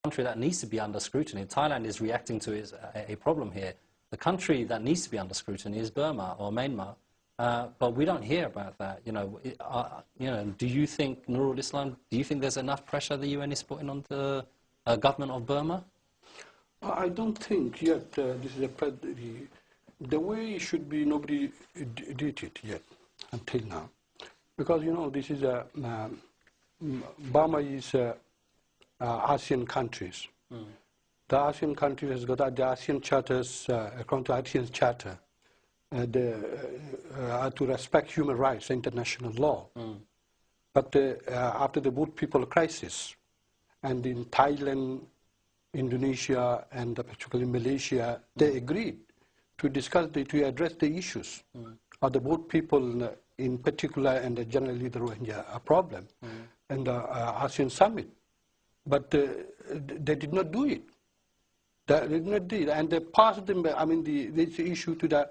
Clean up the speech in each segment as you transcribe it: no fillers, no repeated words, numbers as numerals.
country that needs to be under scrutiny. Thailand is reacting to a problem here. The country that needs to be under scrutiny is Burma or Myanmar, but we don't hear about that. Do you think, Nurul Islam, do you think there's enough pressure the UN is putting on the government of Burma? I don't think yet this is the way it should be. Nobody did it yet until now, because this is Burma is ASEAN countries. The ASEAN countries has got the ASEAN charters, according to ASEAN charter, are to respect human rights, international law. But after the boat people crisis, and in Thailand, Indonesia, and particularly Malaysia, they agreed to discuss, to address the issues of the boat people in particular, and generally the Rohingya problem, and the ASEAN summit. But they did not do it. They did not do it, and they passed them. This issue to the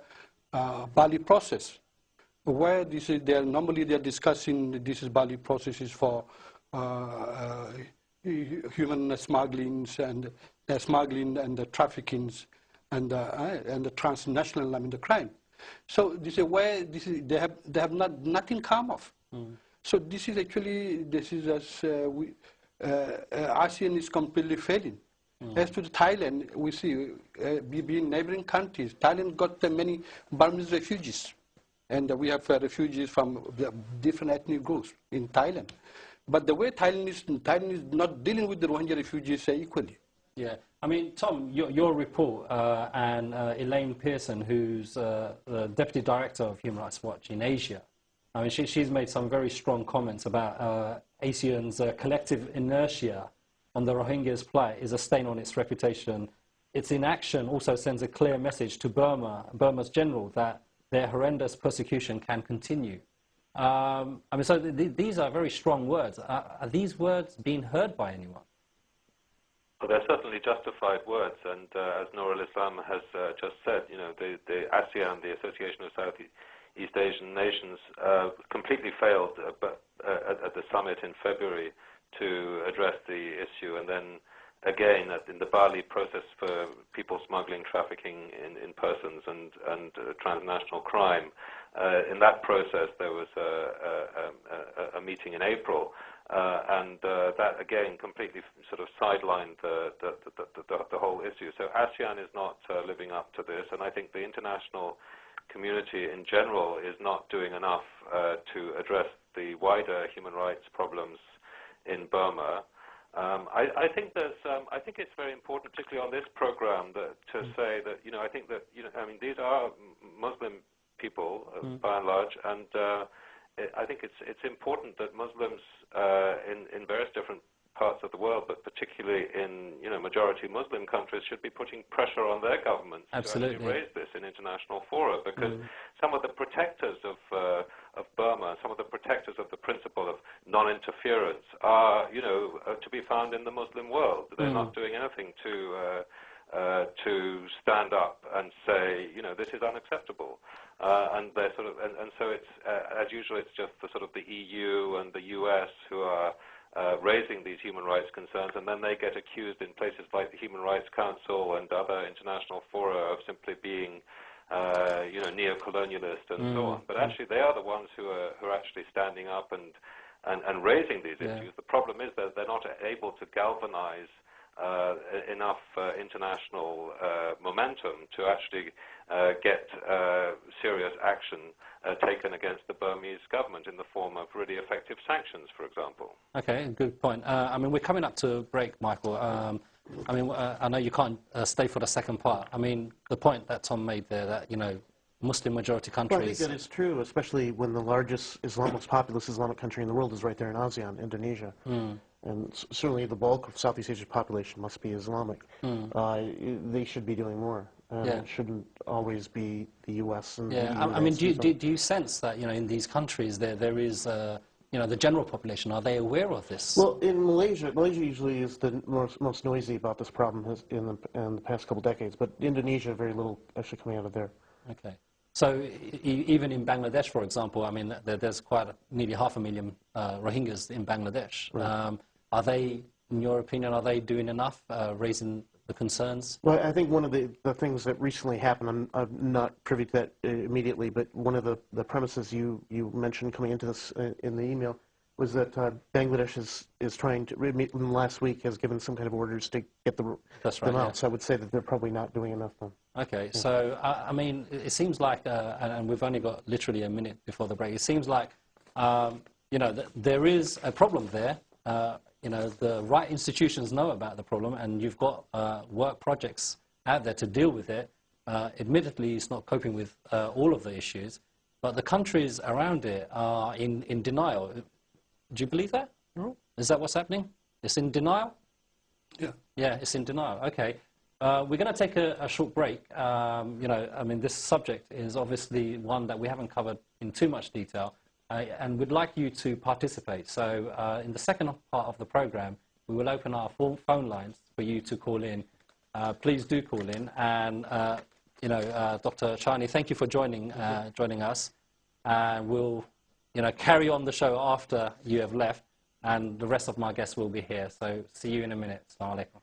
Bali process, where this is normally they're discussing this is Bali processes for human smugglings and smuggling and the traffickings and the transnational the crime. So this is where they have nothing come off. So this is actually ASEAN is completely failing. As to the Thailand, we see being neighboring countries, Thailand got many Burmese refugees, and we have refugees from different ethnic groups in Thailand. But the way Thailand is not dealing with the Rohingya refugees equally. Yeah, Tom, your report and Elaine Pearson, who's the Deputy Director of Human Rights Watch in Asia, she's made some very strong comments about ASEAN's collective inertia on the Rohingyas' plight is a stain on its reputation. Its inaction also sends a clear message to Burma's general, that their horrendous persecution can continue. So these are very strong words. Are these words being heard by anyone? Well, they're certainly justified words, and as Nurul Islam has just said, the ASEAN, the Association of Southeast Asian Nations, completely failed at the summit in February to address the issue, and then again in the Bali process for people smuggling, trafficking in persons and transnational crime. In that process, there was a meeting in April, and that again completely sort of sidelined the whole issue. So ASEAN is not living up to this, and I think the international community in general is not doing enough to address the wider human rights problems in Burma. I think it's very important, particularly on this program, to say that I think that these are Muslim people by and large, and I think it's important that Muslims in various different parts of the world, but particularly in majority Muslim countries, should be putting pressure on their governments to actually raise this in international fora, because some of the protectors of Burma, some of the protectors of the principle of non-interference are to be found in the Muslim world. They're not doing anything to stand up and say this is unacceptable, and they're so it's as usual it's just the EU and the US who are raising these human rights concerns, and then they get accused in places like the Human Rights Council and other international fora of simply being neo-colonialist and so on. But actually they are the ones who are actually standing up and raising these issues. The problem is that they're not able to galvanize enough international momentum to actually get serious action taken against the Burmese government in the form of really effective sanctions, for example. Okay, good point. We're coming up to break, Michael. I know you can't stay for the second part. The point that Tom made there, that Muslim majority countries. Well, I think that is true, especially when the largest most populous Islamic country in the world is right there in ASEAN, Indonesia. And certainly the bulk of Southeast Asia's population must be Islamic. They should be doing more. It shouldn't always be the U.S. and the EU. Do you sense that in these countries there is the general population, are they aware of this? Well, in Malaysia usually is the most noisy about this problem in the past couple decades, but Indonesia, very little actually coming out of there. Okay. So even in Bangladesh, for example, there's nearly 500,000 Rohingyas in Bangladesh. Right. Are they in your opinion, are they doing enough, raising the concerns? Well, I think one of the things that recently happened, I'm not privy to that immediately, but one of the premises you mentioned coming into this in the email was that Bangladesh is trying to, in the last week, has given some kind of orders to get them out. Yeah. So I would say that they're probably not doing enough then. Okay, yeah. So, I mean, it seems like, and we've only got literally a minute before the break, it seems like, you know, there is a problem there. You know, the right institutions know about the problem, and you've got work projects out there to deal with it. Admittedly, it's not coping with all of the issues, but the countries around it are in denial. Do you believe that? Is that what's happening? It's in denial? Yeah. Yeah, it's in denial. Okay. We're going to take a short break. You know, I mean, this subject is obviously one that we haven't covered in too much detail, and we'd like you to participate. So in the second part of the program, we will open our full phone lines for you to call in. Please do call in. And, you know, Dr. Shani, thank you for joining us. And we'll, you know, carry on the show after you have left, and the rest of my guests will be here. So see you in a minute. Assalamu alaikum.